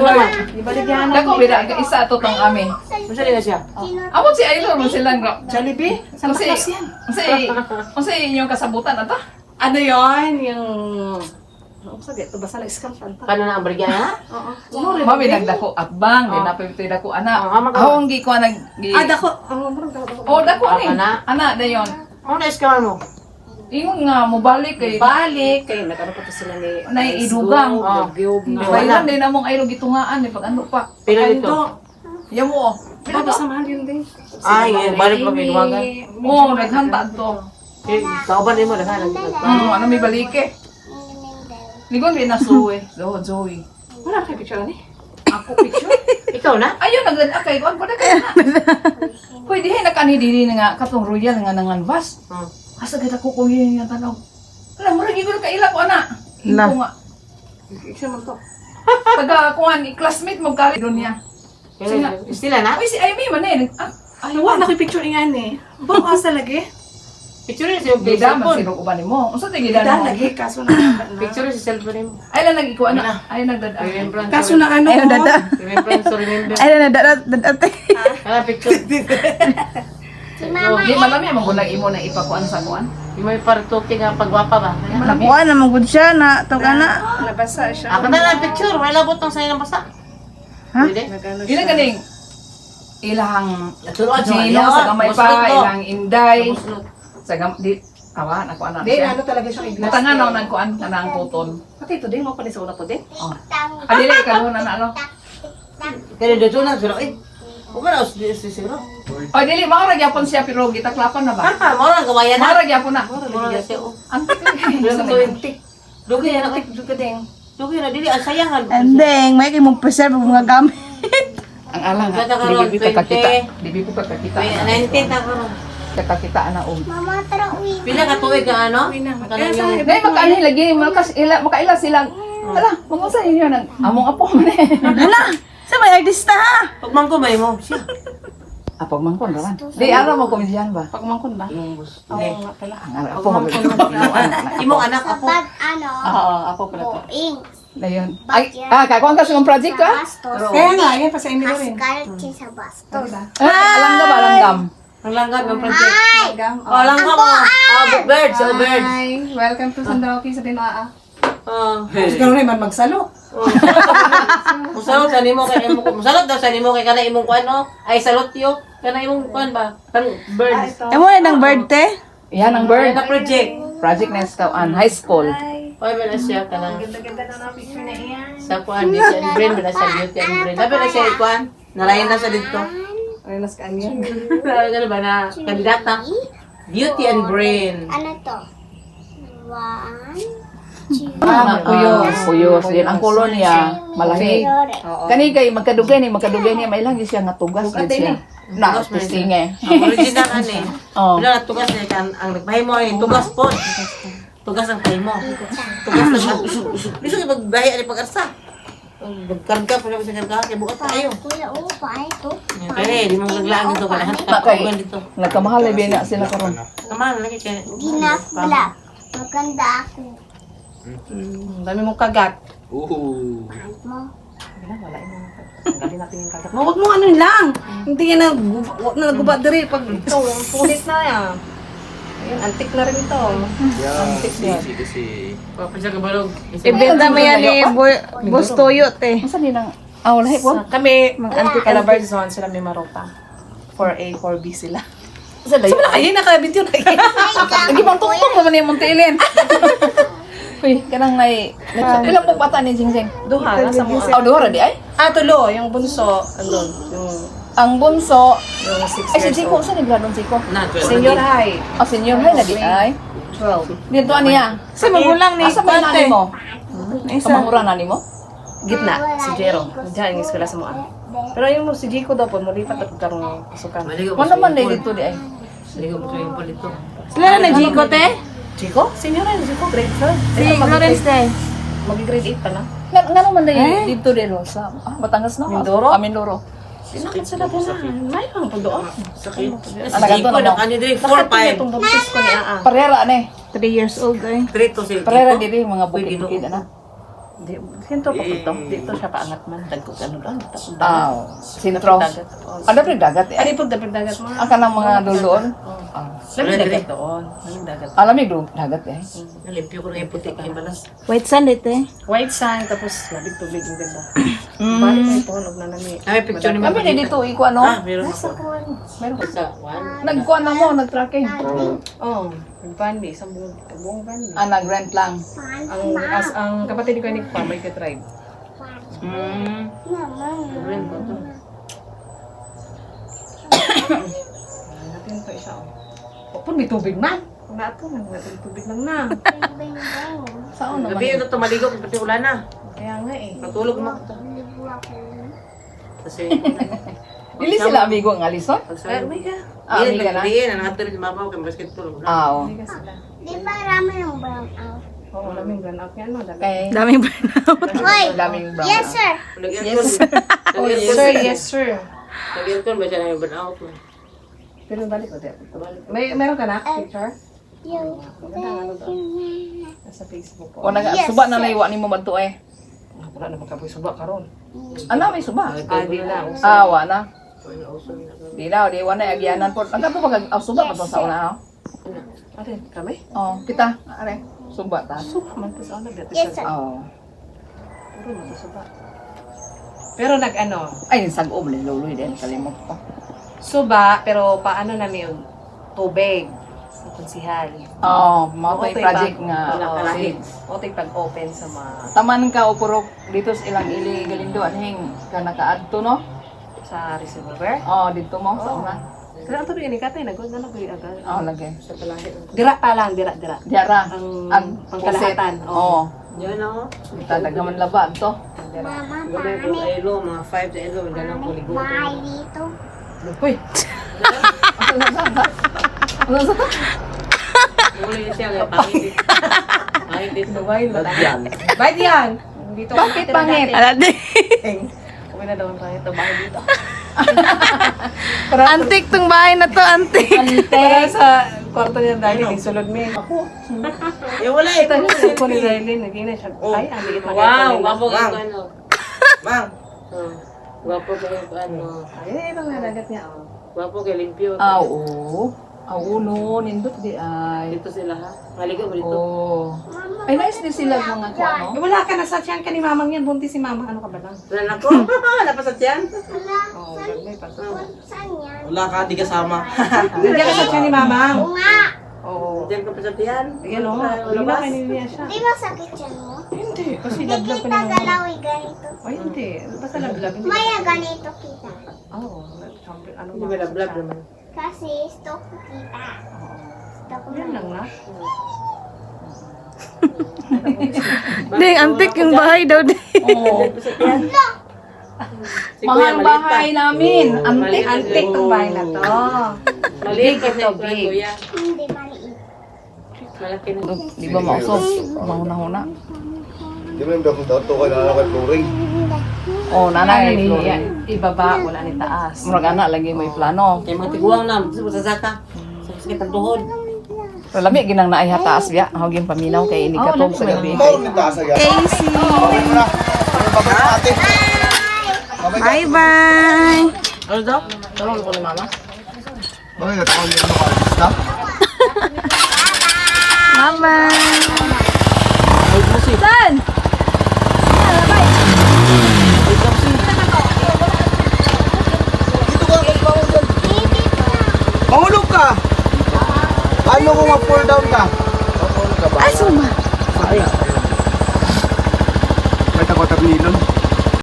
naman. Ibaligyan na. Dako bida ka isa to tong ami. Masali na siya. Amo si Aylor mo silang Jollibee? Sa Kasi class yan. kasi inyong kasabutan ata. Ano yun? Yung... Ano sabi? Ito basta na-scam pa. Kano na ang baligyan ha? Oo. Mami nagdako atbang, di na pwede dako ana. Ako ang gi ko nag Dako. Marang dako. Oh, dako ni. Ana? Ana dayon. Ano na iskaman mo? Ingon nga mo balik kay Balik. Kayo, nagkaroon pa to sila ni... Naiidugang. Nagyob na. Bayran din namong aylo gitungaan ni pag ano pa. Pila dito? Yamo. Pero basta mahal yun din. Ay, balik pa may dumagan. Oh, naghanta to. Kauban din mo, naghanap. Ano may balike? Ligon din na Zoe. Zoe. Wala kayo picture ni? Ako picture. Ikaw na? Ayun, naglalakay ko. Ano ba na kaya na? Pwede hay nakanidiri na nga katong royal nga nangan bus. Asa kita ko kung yun yung tanong. Alam mo, lagi ko na kaila ko, anak. Ito nga. Picture mo to. Taga, kuhan, classmate mo ka doon niya. Sila na? Uy, si Amy man eh. Ay, wala kayo picture nga ni. Bang asa lagi? Picture niya sa Gida, man cellphone. sino ko ba ni mo? Unsa tayo gida Dahil mo? lagi, kaso na. Picture niya sa cellphone mo. Ay lang nag-ikuha na. Ay nagdada. Kaso na ano? Ayun, dada. Remembrance to remember. Ayun, dada. Picture. Di malami ang gulang imo na ipakuan sa kuan. Yung may partuki nga pagwapa ba? Nakuha naman good siya na to kana. Nabasa siya. Ako na lang picture. May labot ng sa'yo ng basa. Ha? Pwede? Nagano Dili siya. ganing ilahang Naturoan Gino sa gamay pa, ilang Inday. Sa di awa na kuan na Di, siya. ano talaga siya iglas. Butangan na nagkuan ka na ang puton. Pati ito din, mo pa din sa una to din. Oh. Dili ikaw na ano. Kaya dito na. Pero eh. Huwag ka na siguro. Oh, dili mao gyapon siya pero gitaklapan na ba? Papa, mo lang gawayan na. Mara gyapon na. Mo lang siya. Antik. Bilang ko 20. Dugi na ako. Duga din. Dugi na. Dili, ang sayangan. Ending, may kay mo preserve ang mga gamit. Ang alang ha. Ganda ka ron, Di ko kakita. 20. Di ko kakita. 19 na ko. Kakita na og. Pila ka tuig ka ano? Uy na. Kanang Kaya sa yung- Dai makaanhi lagi makaila silang. Ala, mangusa ninyo nang among apo man eh. Hala, sa may artista ha. Pagmangkumay mo. Siya. Apog mangkon ra. Di ara mo komedyan ba? pagmangkon ba? Bus. Oo nga pala. Ang apo mo. Imong anak ako. Oo, apo pala to. Poing. Dayon. Ay, kakuan ka sa mong project ka? Bastos. Kaya nga, yan pa sa inyo rin. Askalchi sa bastos. Alanggam, alanggam. Ang langgam ng project. Ay! Oh, langgam mo. Birds, oh, birds. Hi! Welcome to Sandaroki sa Dinoa. Oh. Kasi gano'n naman magsalo. Musalot sa nimo kay imong musalot daw sa nimo kay kana imong kuan no. Ay salot yo. Kana imong kuan ba? Kan birds. Ay mo na ng bird te. Yan ang Bird bird. na project. Project na sa high school. Oy bala siya kana. Ganda-ganda na picture na iyan. Sa kuan di siya brain bala sa beauty and brain. Dapat na siya kuan. Narayan na sa dito. Ay, nas kanyan. Ano ba na kandidata? Beauty and brain. Ano to? One, Kuyos. Kuyos. Yan ang color niya. Malahi. Lore. Kani kay magkadugay niya may lang siya nga tugas gid siya. Na pistinge. Ang original ani. Oh. Wala na tugas niya kan ang nagpahimo ay tugas po. Tugas ang pahimo. Tugas na Biso kay magbahi ani pag-arsa. Magkarga pa sa karga kay bukat tayo. Kuya, pa ito. Kaya di mo maglaan dito ka lahat Kay dito. nagkamahal ay na sila karon. Kaman lagi kay Ginakla. Maganda ako. Dami mong kagat. Mo. Gabi natin yung kagat. Huwag mo ano lang. Hindi yan naguba diri pag ito. Punit na yan. Ayun, antik na rin ito. Antik yan. Papa siya kabalog. Ibenta mo yan ni Boss Toyo te. Asa ni nang lahi po? Kami, mga antique lovers zone sila may maropa. 4A, 4B sila. Sa dayo. Sabi na kayo, nakabit yun. Lagi bang tungtong naman ni Montilin. Uy, kanang nay ilang po bata ni Jingsing? Duha, nasa mo. Oh, duha ra di ay. Tulo, yung bunso, andun, yung Ang bunso, 6 ay si years Chico, old. saan nagladong Chico? Na, Senior high, Oh, senior high na di ay. 12. Dito niya. Sa magulang ni Asa ba Kwante. nani mo? Isa. Kamangura nani mo? Gitna, si Jero. Diyan, yung eskwela sa mga. Pero yung si Jico daw po, malipat at karong pasukan. Maligo Kung naman na dito di ay. Maligo po yung dito. Sila na Jico te. Jico? Senior high, Jico, grade 12. Si Florence te. Magi-grade 8 pa na. Nga naman na dito di Rosa. Ah, Batangas na. Mindoro? Mindoro. Sinakit sila po na. May lang po doon. Sakit. Anak Si Jico, ato na mo. nakani diri Nakit po 4-5. itong buntis ko ni Aa. Parera ane. 3 years old ay. Trito si Parera Jico. diri mga Pwede bukid-bukid ana. Di, sento pa to. Dito siya paangat man. Dagkot ano lang. Sintro. Dagat. Ada pa dagat eh. Ano po dapat dagat mo? Ang kanang mga duloon. Lamig dagat doon. Lamig dagat. Alamig do dagat eh. Nalimpyo ko na yung puti kay balas. White sand ite. White sand, tapos labig tubig ang ganda. Balik na ito, huwag na nami. Ay, picture ni Kami na dito iko ano. Meron ako. Meron ka. Sa one. Nagkuan na mo, nag-tracking. Oo. Yung bandi, isang buong bandi. Nag-rent lang. Ang kapatid ko ni Pa, may ka-tribe. Meron ko to. Natin pa isa. Pun may tubig man. Kung nato, natin tubig lang na. Saan naman? Gabi yun ito maligo, pati wala na. Kaya nga eh. Matulog mo. Kasi, Dili sila amigo ang alison? Ay, may ka. Amiga na. Diyan, nangatari si mama ko kay basketball. Oo. May ka sila. Di ba rami yung brown out? Oo, laming run out yan, no? Dami. Okay. Daming burnout. Hoy! Daming brown. Yes, sir! Nag-aircon. Oh, yes, sir. Yes, sir. Nag-aircon ba siya na yung burnout mo? Pero balik ko, Deb. Meron ka na picture? You. Maganda nga ano doon. Nasa Facebook ko. O suba na laywa ni mo madto eh. Wala na magkapoy suba karon. Ano may suba? Di na. Wa na. Di na, di wa na agyanan po. Ang kato pag suba pa to sa una, no? Ate, kami? Oh, kita, are. Suba ta. Man to sa ano, dito Yes, sa sir. Oh. puro man to suba. Pero nag-ano, Ay, sag-om ni luloy din kalimot ko. suba, pero paano namin yung tubig sa konsihal. Oh, mao tay project nga. Kalahit. O tayo pag-open sa mga Taman ka o puro dito sa ilang ili galindo anhing ka nakaadto no? sa receiver. Oh, dito mo sa una. Pero ang tubig ni katay, nagod na nagod agad. Oh, lagi. Sa palahit. Dira pa lang, dira. Diara. Ang pangkalahatan. Oh. Yan ako. Kita dagaman laban to. Mama, Gabi ko sa ilo, mga 5 sa ilo, ganang ko ligo. bahay dito. Hoy. Ano sa to? Muli siya, kaya pangit. Pangit dito. Dubai, yan. Bayad yan. Dito. Bakit pangit? Ala di. Kami na daw ang pangit. Bahay dito. Antik tong bahay na to, antik. Para sa kwarto niya dahil yung sulod mo. Eh, wala eh. Ito niya ko ni Riley, naging na siya. Ay, ang liit na Wow, ganito. wapo ka Mang. yung ano. Mang, Wapo ka yung ano. Ay, ito nga dagat niya. Oh. Wapo ka limpyo. Oo. No, nindot di ay. Dito sila ha. Maligo mo dito. Oh. Ay, nice din sila mga kuha, no? Eh, wala ka na sa tiyan ka ni mamang yan. Buntis si mama. Ano ka ba lang? Wala na ko. Napasat yan. Wala. Oo, may pa. Saan yan? wala ka, di kasama. Nandiyan ka sa tiyan ni mamang. Oo nga. Oo. Diyan ka pasat yan. Ayan o. Hindi na kayo niya siya. Di masakit yan mo? Hindi. Kasi Hindi laglag pa kita niya. galawi ganito. Ay, hindi. Basta laglag. Hindi. Maya ganito kita. Oo. Ano Hindi ba lablab naman? Kasi stok kita. Stok Yan lang na. Ding, antik yung bahay daw, di. Oo. Pasat yan. Si Kuya, Mahal maliit bahay pa. namin. Oo, Antik. maliit. Antik tong bahay na to. Maliit kasi Ito, yung big. kuya. Hindi maliit. Malaki na. Di ba mausok? Mahuna-huna. Di ba yung kung dato ka na kay flooring? Oh, nanay. Ano Flori. ni ibaba, wala ni taas. Murag anak lagi may plano. Kaya mga tiguang na. Sa saka. Sa sakit ang tuhod. Pero lami ginang naay hataas biya. Hawging paminaw kay ini katog sa gabi. Moro ng taas agad. Casey. Okay mo na. Ano ba ba natin? Bye-bye. Ano daw? Tawag ko ni mama. Bakit natakon mo yung artista? Bye-bye. Saan? Dito ka. Mahulog ka. Paano kung ma-pull down ka? Mahulog ka ba? Ay, suma.